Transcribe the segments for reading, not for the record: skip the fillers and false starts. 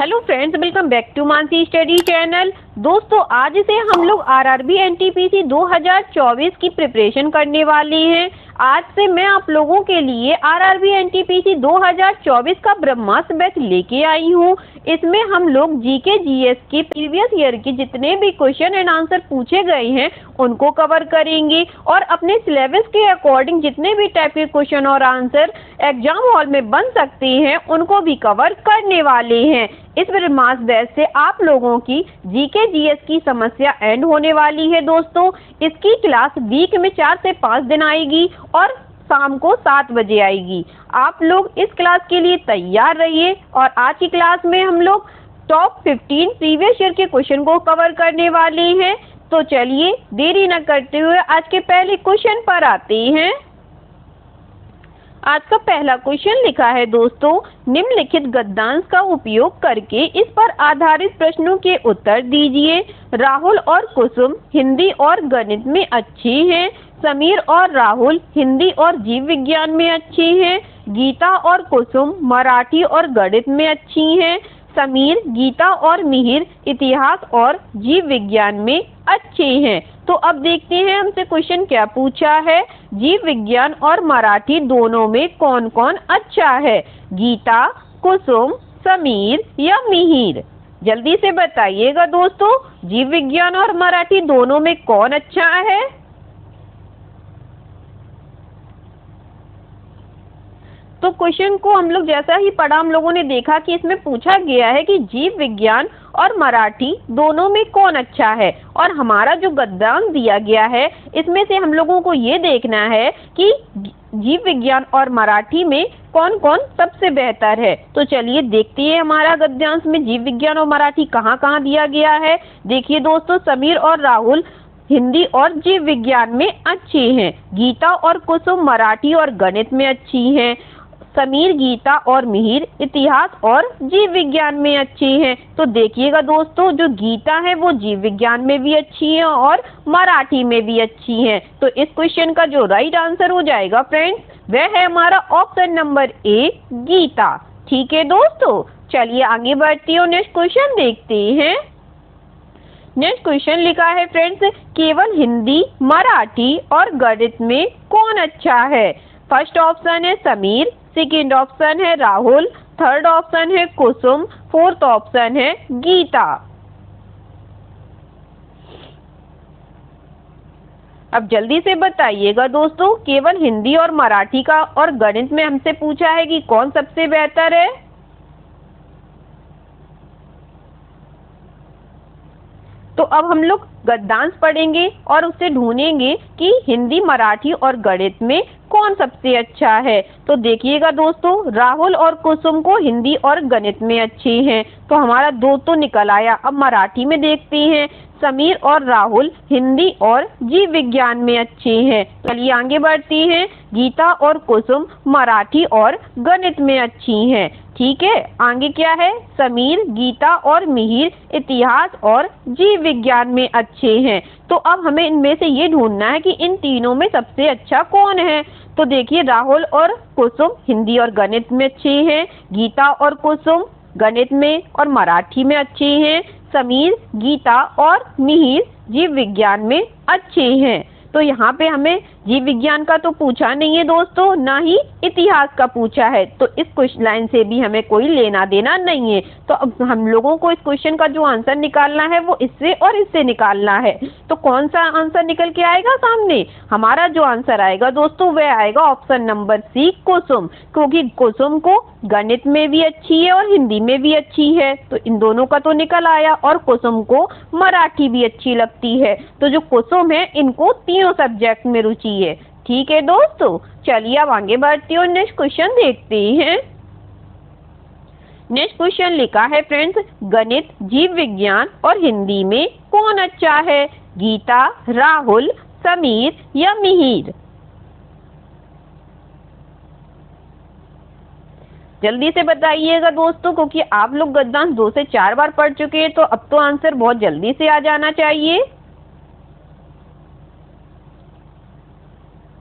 Hello friends, welcome back to Mansi study channel. दोस्तों, आज से हम लोग आरआरबी एनटीपीसी 2024 की प्रिपरेशन करने वाले हैं। आज से मैं आप लोगों के लिए आरआरबी एनटीपीसी 2024 का ब्रह्मास्त्र बैच लेके आई हूँ। इसमें हम लोग जीके जीएस के प्रीवियस ईयर के जितने भी क्वेश्चन एंड आंसर पूछे गए हैं उनको कवर करेंगे और अपने सिलेबस के अकॉर्डिंग जितने भी टाइप के क्वेश्चन और आंसर एग्जाम हॉल में बन सकते हैं उनको भी कवर करने वाले हैं। इस ब्रह्मास्त्र बैच से आप लोगों की जीके जीएस की समस्या एंड होने वाली है। दोस्तों, इसकी क्लास वीक में 4 से 5 दिन आएगी और शाम को 7 बजे आएगी। आप लोग इस क्लास के लिए तैयार रहिए और आज की क्लास में हम लोग टॉप 15 प्रीवियस ईयर के क्वेश्चन को कवर करने वाले हैं। तो चलिए देरी न करते हुए आज के पहले क्वेश्चन पर आते हैं। आज का पहला क्वेश्चन लिखा है दोस्तों, निम्नलिखित गद्यांश का उपयोग करके इस पर आधारित प्रश्नों के उत्तर दीजिए। राहुल और कुसुम हिंदी और गणित में अच्छे हैं। समीर और राहुल हिंदी और जीव विज्ञान में अच्छे हैं। गीता और कुसुम मराठी और गणित में अच्छी हैं। समीर, गीता और मिहिर इतिहास और जीव विज्ञान में अच्छे हैं। तो अब देखते हैं हमसे क्वेश्चन क्या पूछा है। जीव विज्ञान और मराठी दोनों में कौन कौन अच्छा है? गीता, कुसुम, समीर या मिहिर? जल्दी से बताइएगा दोस्तों, जीव विज्ञान और मराठी दोनों में कौन अच्छा है? तो क्वेश्चन को हम लोग जैसा ही पढ़ा हम लोगों ने देखा कि इसमें पूछा गया है कि जीव विज्ञान और मराठी दोनों में कौन अच्छा है और हमारा जो गद्यांश दिया गया है इसमें से हम लोगों को ये देखना है कि जीव विज्ञान और मराठी में कौन कौन सबसे बेहतर है। तो चलिए देखते हैं हमारा गद्यांश में जीव विज्ञान और मराठी कहाँ कहाँ दिया गया है। देखिए दोस्तों, समीर और राहुल हिंदी और जीव विज्ञान में अच्छे हैं। गीता और कुसुम मराठी और गणित में अच्छी हैं। समीर, गीता और मिहिर इतिहास और जीव विज्ञान में अच्छी हैं। तो देखिएगा दोस्तों, जो गीता है वो जीव विज्ञान में भी अच्छी है और मराठी में भी अच्छी है। तो इस क्वेश्चन का जो राइट आंसर हो जाएगा फ्रेंड्स, वह है हमारा ऑप्शन नंबर ए, गीता। ठीक है दोस्तों, चलिए आगे बढ़ते हैं, नेक्स्ट क्वेश्चन देखते हैं। नेक्स्ट क्वेश्चन लिखा है फ्रेंड्स, केवल हिंदी, मराठी और गणित में कौन अच्छा है? फर्स्ट ऑप्शन है समीर, सेकेंड ऑप्शन है राहुल, थर्ड ऑप्शन है कुसुम, फोर्थ ऑप्शन है गीता। अब जल्दी से बताइएगा दोस्तों, केवल हिंदी और मराठी का और गणित में हमसे पूछा है कि कौन सबसे बेहतर है। तो अब हम लोग गद्यांश पढ़ेंगे और उससे ढूंढेंगे कि हिंदी, मराठी और गणित में कौन सबसे अच्छा है। तो देखिएगा दोस्तों, राहुल और कुसुम को हिंदी और गणित में अच्छे हैं, तो हमारा 2 तो निकल आया। अब मराठी में देखते हैं, समीर और राहुल हिंदी और जीव विज्ञान में अच्छे हैं। चलिए आगे बढ़ते हैं। गीता और कुसुम मराठी और गणित में अच्छी हैं। ठीक है, आगे क्या है? समीर, गीता और मिहिर इतिहास और जीव विज्ञान में अच्छे हैं। तो अब हमें इनमें से ये ढूंढना है कि इन तीनों में सबसे अच्छा कौन है। तो देखिए, राहुल और कुसुम हिंदी और गणित में अच्छे हैं। गीता और कुसुम गणित में और मराठी में अच्छे हैं। समीर, गीता और मिहिर जीव विज्ञान में अच्छे हैं। तो यहाँ पे हमें जीव विज्ञान का तो पूछा नहीं है दोस्तों, ना ही इतिहास का पूछा है, तो इस क्वेश्चन लाइन से भी हमें कोई लेना देना नहीं है। तो अब हम लोगों को इस क्वेश्चन का जो आंसर निकालना है वो इससे और इससे निकालना है। तो कौन सा आंसर निकल के आएगा सामने? हमारा जो आंसर आएगा दोस्तों वह आएगा ऑप्शन नंबर सी, कुसुम, क्योंकि कुसुम को गणित में भी अच्छी है और हिंदी में भी अच्छी है। तो इन दोनों का तो निकल आया और कुसुम को मराठी भी अच्छी लगती है। तो जो कुसुम है इनको तीनों सब्जेक्ट में रुचि है। ठीक है दोस्तों, चलिए अब आगे बढ़ते हैं और नेक्स्ट क्वेश्चन देखते हैं। नेक्स्ट क्वेश्चन लिखा है फ्रेंड्स, गणित, जीव विज्ञान और हिंदी में कौन अच्छा है? गीता, राहुल, समीर या मिहिर? जल्दी से बताइएगा दोस्तों, क्योंकि आप लोग गद्यांश 2 से 4 बार पढ़ चुके हैं, तो अब तो आंसर बहुत जल्दी से आ जाना चाहिए।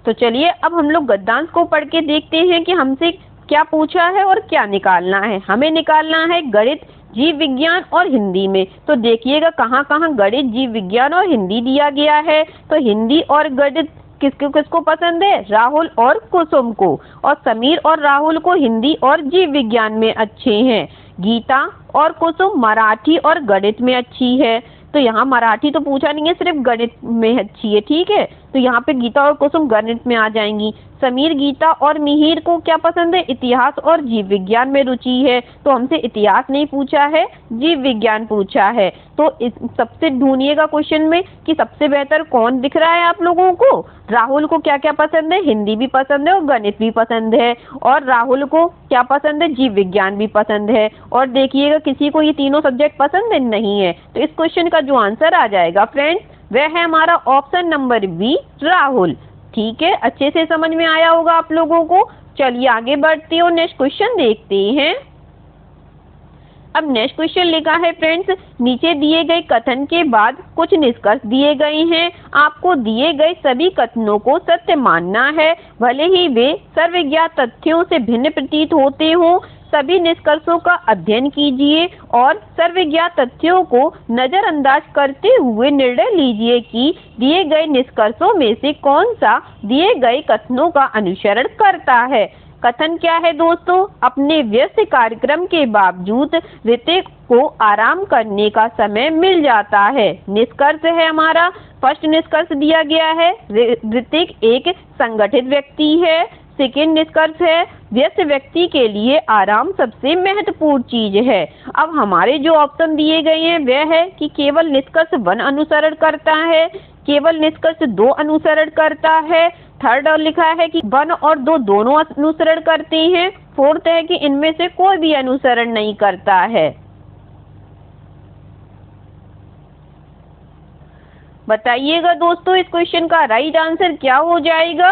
तो चलिए अब हम लोग गद्यांश को पढ़ के देखते हैं कि हमसे क्या पूछा है और क्या निकालना है। हमें निकालना है गणित, जीव विज्ञान और हिंदी में। तो देखिएगा कहाँ कहाँ गणित, जीव विज्ञान और हिंदी दिया गया है। तो हिंदी और गणित किसको किसको पसंद है? राहुल और कुसुम को। और समीर और राहुल को हिंदी और जीव विज्ञान में अच्छे हैं। गीता और कुसुम मराठी और गणित में अच्छी है। तो यहाँ मराठी तो पूछा नहीं है, सिर्फ गणित में अच्छी है, ठीक है। तो यहाँ पे गीता और कुसुम गणित में आ जाएंगी। समीर, गीता और मिहिर को क्या पसंद है? इतिहास और जीव विज्ञान में रुचि है। तो हमसे इतिहास नहीं पूछा है, जीव विज्ञान पूछा है। तो सबसे ढूंढिएगा क्वेश्चन में कि सबसे बेहतर कौन दिख रहा है आप लोगों को। राहुल को क्या क्या पसंद है? हिंदी भी पसंद है और गणित भी पसंद है। और राहुल को क्या पसंद है? जीव विज्ञान भी पसंद है। और देखिएगा किसी को ये तीनों सब्जेक्ट पसंद नहीं है। तो इस क्वेश्चन का जो आंसर आ जाएगा फ्रेंड्स, वह है हमारा ऑप्शन नंबर बी, राहुल। ठीक है, अच्छे से समझ में आया होगा आप लोगों को। चलिए आगे बढ़ते हैं और नेक्स्ट क्वेश्चन देखते हैं। अब नेक्स्ट क्वेश्चन लिखा है फ्रेंड्स, नीचे दिए गए कथन के बाद कुछ निष्कर्ष दिए गए हैं। आपको दिए गए सभी कथनों को सत्य मानना है, भले ही वे सर्वज्ञात तथ्यों से भिन्न प्रतीत होते हों। सभी निष्कर्षों का अध्ययन कीजिए और सर्वज्ञात तथ्यों को नजरअंदाज करते हुए निर्णय लीजिए कि दिए गए निष्कर्षों में से कौन सा दिए गए कथनों का अनुसरण करता है। कथन क्या है दोस्तों? अपने व्यस्त कार्यक्रम के बावजूद ऋतिक को आराम करने का समय मिल जाता है। निष्कर्ष है हमारा, फर्स्ट निष्कर्ष दिया गया है, ऋतिक एक संगठित व्यक्ति है। सेकेंड निष्कर्ष है, व्यस्त व्यक्ति के लिए आराम सबसे महत्वपूर्ण चीज है। अब हमारे जो ऑप्शन दिए गए हैं वह है कि केवल निष्कर्ष 1 अनुसरण करता है, केवल निष्कर्ष 2 अनुसरण करता है, थर्ड और लिखा है कि 1 और 2 दोनों अनुसरण करते हैं, फोर्थ है कि इनमें से कोई भी अनुसरण नहीं करता है। बताइएगा दोस्तों इस क्वेश्चन का राइट आंसर क्या हो जाएगा।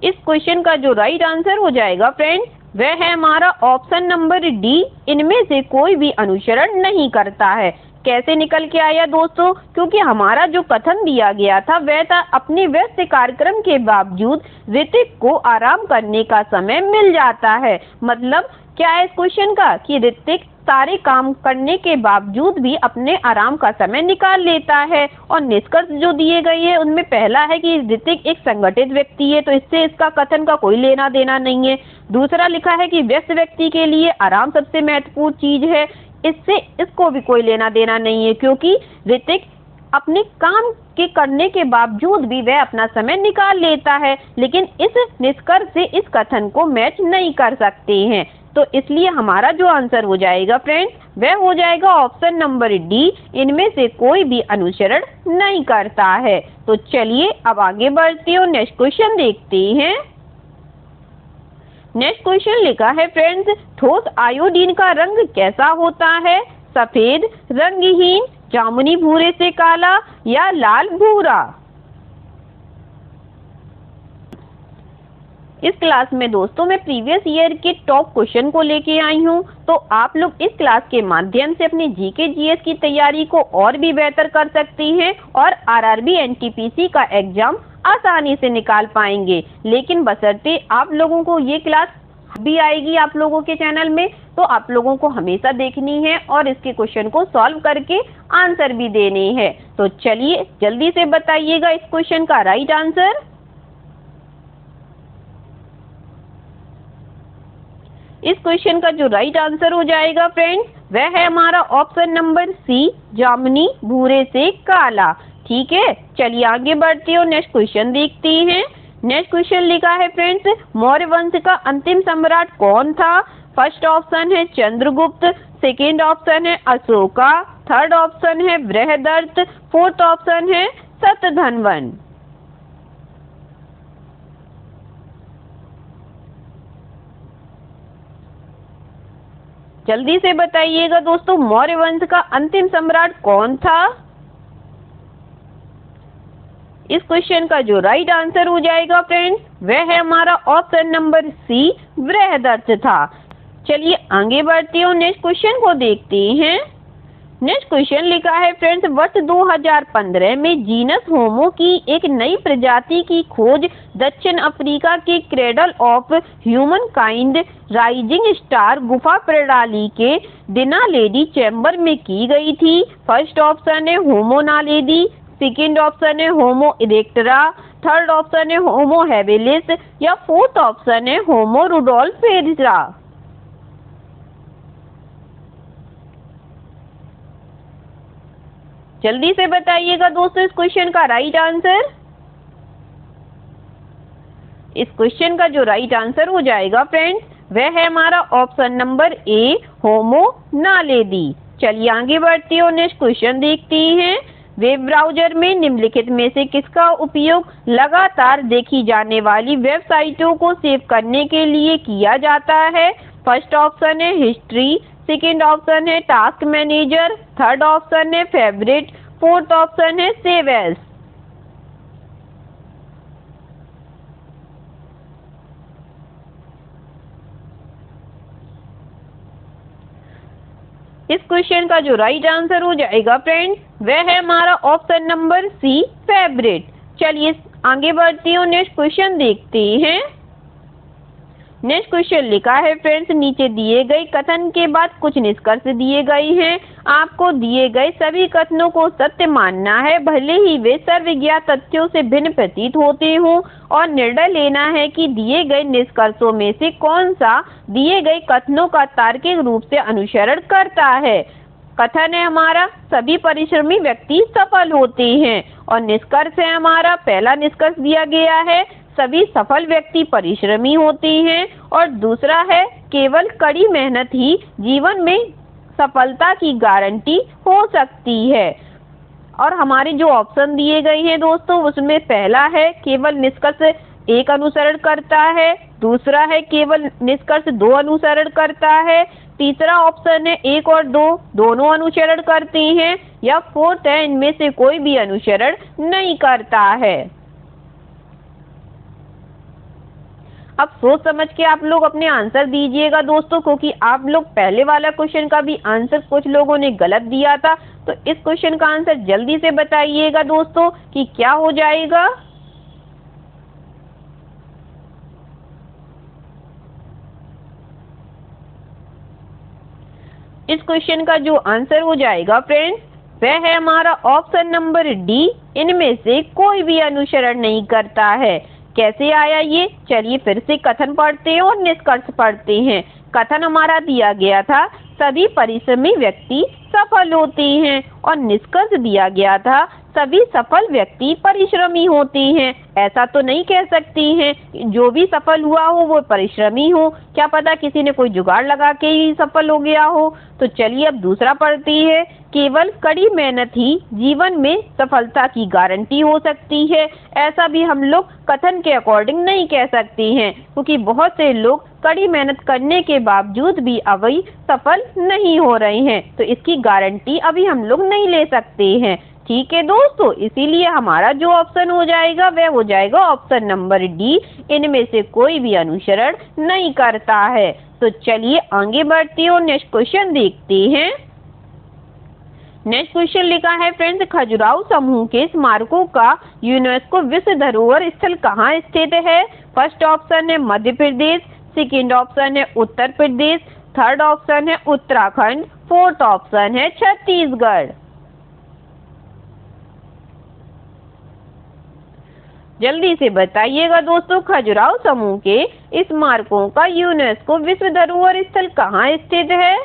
इस क्वेश्चन का जो राइट आंसर हो जाएगा फ्रेंड्स, वह है हमारा ऑप्शन नंबर डी, इनमें से कोई भी अनुसरण नहीं करता है। कैसे निकल के आया दोस्तों? क्योंकि हमारा जो कथन दिया गया था वह था अपने व्यस्त कार्यक्रम के बावजूद ऋतिक को आराम करने का समय मिल जाता है। मतलब क्या है इस क्वेश्चन का कि ऋतिक सारे काम करने के बावजूद भी अपने आराम का समय निकाल लेता है। और निष्कर्ष जो दिए गए हैं उनमें पहला है कि ऋतिक एक संगठित व्यक्ति है, तो इससे इसका कथन का कोई लेना देना नहीं है। दूसरा लिखा है कि व्यस्त व्यक्ति के लिए आराम सबसे महत्वपूर्ण चीज है, इससे इसको भी कोई लेना देना नहीं है, क्योंकि ऋतिक अपने काम के करने के बावजूद भी वह अपना समय निकाल लेता है। लेकिन इस निष्कर्ष से इस कथन को मैच नहीं कर सकते हैं। तो इसलिए हमारा जो आंसर हो जाएगा फ्रेंड्स, वह हो जाएगा ऑप्शन नंबर डी, इनमें से कोई भी अनुसरण नहीं करता है। तो चलिए अब आगे बढ़ते हैं और नेक्स्ट क्वेश्चन देखते हैं। नेक्स्ट क्वेश्चन लिखा है फ्रेंड्स, ठोस आयोडीन का रंग कैसा होता है? सफेद, रंगहीन, जामुनी भूरे से काला या लाल भूरा। इस क्लास में दोस्तों मैं प्रीवियस ईयर के टॉप क्वेश्चन को लेके आई हूँ। तो आप लोग इस क्लास के माध्यम से अपनी जीके जीएस की तैयारी को और भी बेहतर कर सकती हैं और आरआरबी एनटीपीसी का एग्जाम आसानी से निकाल पाएंगे। लेकिन बशर्ते आप लोगों को ये क्लास भी आएगी आप लोगों के चैनल में, तो आप लोगों को हमेशा देखनी है और इसके क्वेश्चन को सॉल्व करके आंसर भी देने हैं। तो चलिए जल्दी से बताइएगा इस क्वेश्चन का राइट आंसर। इस क्वेश्चन का जो राइट आंसर हो जाएगा फ्रेंड्स, वह है हमारा ऑप्शन नंबर सी, जामुनी भूरे से काला। ठीक है, चलिए आगे बढ़ते हैं और नेक्स्ट क्वेश्चन देखते हैं। नेक्स्ट क्वेश्चन लिखा है फ्रेंड्स, मौर्य वंश का अंतिम सम्राट कौन था? फर्स्ट ऑप्शन है चंद्रगुप्त, सेकेंड ऑप्शन है अशोका, थर्ड ऑप्शन है बृहदर्थ, फोर्थ ऑप्शन है शतधन्वन। जल्दी से बताइएगा दोस्तों, मौर्य वंश का अंतिम सम्राट कौन था? इस क्वेश्चन का जो राइट आंसर हो जाएगा फ्रेंड्स, वह है हमारा ऑप्शन नंबर सी, बृहदर्थ था। चलिए आगे बढ़ते हैं और नेक्स्ट क्वेश्चन को देखते हैं। नेक्स्ट क्वेश्चन लिखा है फ्रेंड्स, वर्ष 2015 में जीनस होमो की एक नई प्रजाति की खोज दक्षिण अफ्रीका के cradle of human kind rising star गुफा प्रणाली के दिनालेडी चैम्बर में की गई थी। फर्स्ट ऑप्शन है होमो नालेडी, सेकेंड ऑप्शन है होमो इरेक्टरा, थर्ड ऑप्शन है होमो हैबिलिस या फोर्थ ऑप्शन है होमो रुडोल्फेरा। जल्दी से बताइएगा दोस्तों इस क्वेश्चन का राइट आंसर। इस क्वेश्चन का जो राइट आंसर हो जाएगा फ्रेंड्स, वह है हमारा ऑप्शन नंबर ए होमो नालेडी। चलिए आगे बढ़ते हैं और नेक्स्ट क्वेश्चन देखते हैं। वेब ब्राउजर में निम्नलिखित में से किसका उपयोग लगातार देखी जाने वाली वेबसाइटों को सेव करने के लिए किया जाता है? फर्स्ट ऑप्शन है हिस्ट्री, सेकेंड ऑप्शन है टास्क मैनेजर, थर्ड ऑप्शन है फेवरेट, फोर्थ ऑप्शन है सेव एज। इस क्वेश्चन का जो राइट आंसर हो जाएगा फ्रेंड्स, वह है हमारा ऑप्शन नंबर सी फेवरेट। चलिए आगे बढ़ते हैं और नेक्स्ट क्वेश्चन देखते हैं। नेक्स्ट क्वेश्चन लिखा है फ्रेंड्स, नीचे दिए गए कथन के बाद कुछ निष्कर्ष दिए गए हैं। आपको दिए गए सभी कथनों को सत्य मानना है, भले ही वे सर्वज्ञात तथ्यों से भिन्न प्रतीत होते हों, और निर्णय लेना है कि दिए गए निष्कर्षों में से कौन सा दिए गए कथनों का तार्किक रूप से अनुसरण करता है। कथन है हमारा सभी परिश्रमी व्यक्ति सफल होते हैं, और निष्कर्ष है हमारा पहला निष्कर्ष दिया गया है सभी सफल व्यक्ति परिश्रमी होते हैं, और दूसरा है केवल कड़ी मेहनत ही जीवन में सफलता की गारंटी हो सकती है। और हमारे जो ऑप्शन दिए गए हैं दोस्तों, उसमें पहला है केवल निष्कर्ष एक अनुसरण करता है, दूसरा है केवल निष्कर्ष दो अनुसरण करता है, तीसरा ऑप्शन है एक और दो दोनों अनुसरण करते हैं, या फोर्थ है इनमें से कोई भी अनुसरण नहीं करता है। अब सोच समझ के आप लोग अपने आंसर दीजिएगा दोस्तों, क्योंकि आप लोग पहले वाला क्वेश्चन का भी आंसर कुछ लोगों ने गलत दिया था। तो इस क्वेश्चन का आंसर जल्दी से बताइएगा दोस्तों कि क्या हो जाएगा। इस क्वेश्चन का जो आंसर हो जाएगा फ्रेंड्स, वह है हमारा ऑप्शन नंबर डी, इनमें से कोई भी अनुसरण नहीं करता है। कैसे आया ये? चलिए फिर से कथन पढ़ते हैं और निष्कर्ष पढ़ते हैं। कथन हमारा दिया गया था सभी परिश्रमी व्यक्ति सफल होते हैं, और निष्कर्ष दिया गया था सभी सफल व्यक्ति परिश्रमी होते हैं। ऐसा तो नहीं कह सकती हैं जो भी सफल हुआ हो वो परिश्रमी हो, क्या पता किसी ने कोई जुगाड़ लगा के ही सफल हो गया हो। तो चलिए अब दूसरा पढ़ती है, केवल कड़ी मेहनत ही जीवन में सफलता की गारंटी हो सकती है। ऐसा भी हम लोग कथन के अकॉर्डिंग नहीं कह सकते हैं, क्योंकि बहुत से लोग कड़ी मेहनत करने के बावजूद भी अभी सफल नहीं हो रहे हैं, तो इसकी गारंटी अभी हम लोग नहीं ले सकते हैं। ठीक है दोस्तों, इसीलिए हमारा जो ऑप्शन हो जाएगा वह हो जाएगा ऑप्शन नंबर डी, इनमें से कोई भी अनुसरण नहीं करता है। तो चलिए आगे बढ़ते हैं और नेक्स्ट क्वेश्चन देखते हैं। नेक्स्ट क्वेश्चन लिखा है फ्रेंड्स, खजुराहो समूह के स्मारकों का यूनेस्को विश्व धरोहर स्थल कहाँ स्थित है? फर्स्ट ऑप्शन है मध्य प्रदेश, सेकेंड ऑप्शन है उत्तर प्रदेश, थर्ड ऑप्शन है उत्तराखंड, फोर्थ ऑप्शन है छत्तीसगढ़। जल्दी से बताइएगा दोस्तों, खजुराहो समूह के स्मारकों का यूनेस्को विश्व धरोहर स्थल कहाँ स्थित है?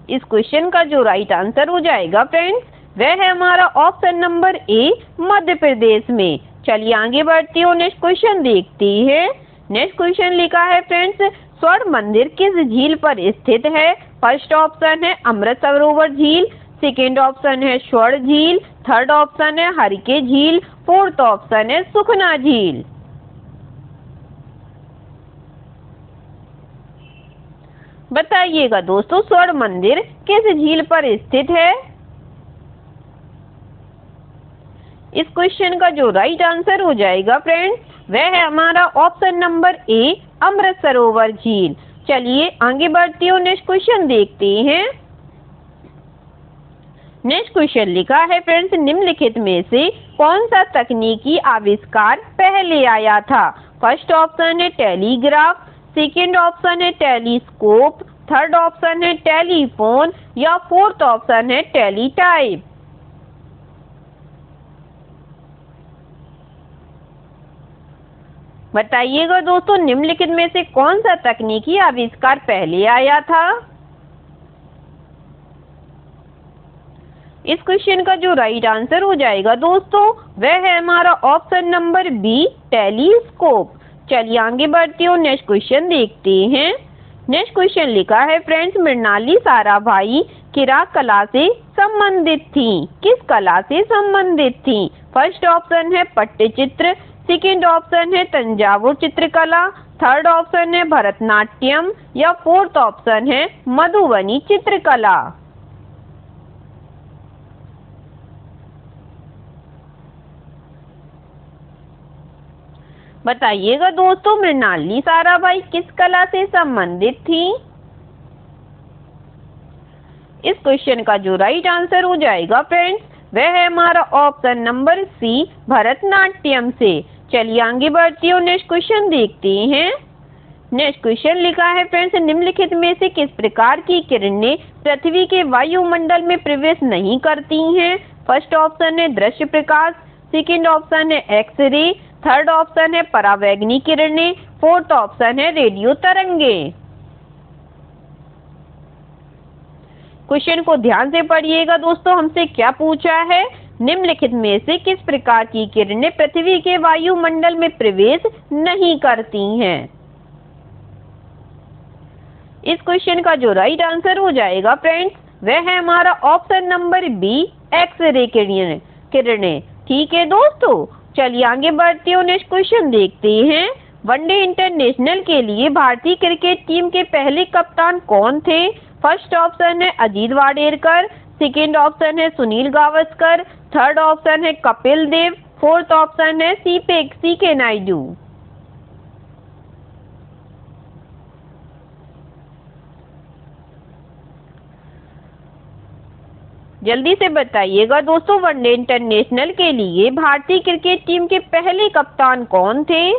इस क्वेश्चन का जो राइट आंसर हो जाएगा फ्रेंड्स, वह है हमारा option number A, Madhya Pradesh में। चलिए आगे बढ़ते हैं और नेक्स्ट क्वेश्चन देखते हैं। नेक्स्ट क्वेश्चन लिखा है फ्रेंड्स, स्वर्ण मंदिर किस झील पर स्थित है? फर्स्ट ऑप्शन है अमृत सरोवर झील, सेकेंड ऑप्शन है स्वर्ण झील, थर्ड ऑप्शन है हरिके झील, फोर्थ ऑप्शन है सुखना झील। बताइएगा दोस्तों स्वर्ण मंदिर किस झील पर स्थित है? इस क्वेश्चन का जो राइट आंसर हो जाएगा फ्रेंड्स, वह है हमारा option number A, Amrit Sarovar झील। चलिए आगे बढ़ते हैं, नेक्स्ट क्वेश्चन देखते हैं। नेक्स्ट क्वेश्चन लिखा है फ्रेंड्स, निम्नलिखित में से कौन सा तकनीकी आविष्कार पहले आया था? फर्स्ट ऑप्शन है टेलीग्राफ, सेकेंड ऑप्शन है टेलीस्कोप, थर्ड ऑप्शन है टेलीफोन या फोर्थ ऑप्शन है टेलीटाइप। बताइएगा दोस्तों, निम्नलिखित में से कौन सा तकनीकी आविष्कार पहले आया था? इस क्वेश्चन का जो राइट आंसर हो जाएगा दोस्तों, वह है हमारा ऑप्शन नंबर बी, टेलीस्कोप। चलिए आगे बढ़ते हो, नेक्स्ट क्वेश्चन देखते हैं। नेक्स्ट क्वेश्चन लिखा है फ्रेंड्स, मृणाली साराभाई किरात कला से संबंधित थी। किस कला से संबंधित थी? फर्स्ट ऑप्शन है पट्टचित्र, सेकेंड ऑप्शन है तंजावुर चित्रकला, थर्ड ऑप्शन है भरतनाट्यम या फोर्थ ऑप्शन है मधुबनी चित्रकला। बताइएगा दोस्तों, मृणाली साराभाई किस कला से संबंधित थी? इस क्वेश्चन का जो राइट आंसर हो जाएगा फ्रेंड्स, वह है हमारा ऑप्शन नंबर सी, भरतनाट्यम से। चलिए आगे बढ़ती हूँ, नेक्स्ट क्वेश्चन देखते हैं। नेक्स्ट क्वेश्चन लिखा है फ्रेंड्स, निम्नलिखित में से किस प्रकार की किरणें पृथ्वी के वायुमंडल में प्रवेश नहीं करती हैं? फर्स्ट ऑप्शन है दृश्य प्रकाश, सेकेंड ऑप्शन है एक्सरे, थर्ड ऑप्शन है परावैंगनी किरणें, फोर्थ ऑप्शन है रेडियो तरंगे। क्वेश्चन को ध्यान से पढ़िएगा दोस्तों, हमसे क्या पूछा है? निम्नलिखित में से किस प्रकार की किरणें पृथ्वी के वायुमंडल में प्रवेश नहीं करती हैं? इस क्वेश्चन का जो राइट आंसर हो जाएगा फ्रेंड्स, वह है हमारा ऑप्शन नंबर बी, एक्सरे किरणें। ठीक है दोस्तों, चलिए आगे बढ़ते हो, नेक्स्ट क्वेश्चन देखते हैं। वनडे इंटरनेशनल के लिए भारतीय क्रिकेट टीम के पहले कप्तान कौन थे? फर्स्ट ऑप्शन है अजीत वाडेकर, सेकेंड ऑप्शन है सुनील गावस्कर, थर्ड ऑप्शन है कपिल देव, फोर्थ ऑप्शन है सीके नायडू। जल्दी से बताइएगा दोस्तों, वनडे इंटरनेशनल के लिए भारतीय क्रिकेट टीम के पहले कप्तान कौन थे?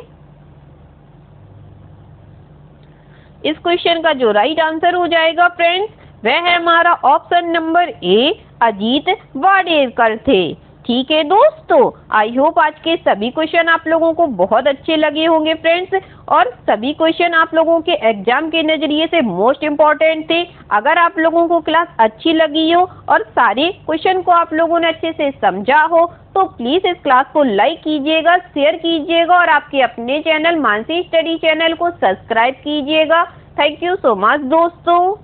इस क्वेश्चन का जो राइट आंसर हो जाएगा फ्रेंड्स, वह है हमारा option number A, Ajit Wadekar थे। ठीक है दोस्तों, आई होप आज के सभी क्वेश्चन आप लोगों को बहुत अच्छे लगे होंगे फ्रेंड्स, और सभी क्वेश्चन आप लोगों के एग्जाम के नजरिए से मोस्ट इम्पोर्टेंट थे। अगर आप लोगों को क्लास अच्छी लगी हो और सारे क्वेश्चन को आप लोगों ने अच्छे से समझा हो, तो प्लीज इस क्लास को लाइक कीजिएगा, शेयर कीजिएगा और आपके अपने चैनल मानसी स्टडी चैनल को सब्सक्राइब कीजिएगा। थैंक यू सो मच दोस्तों।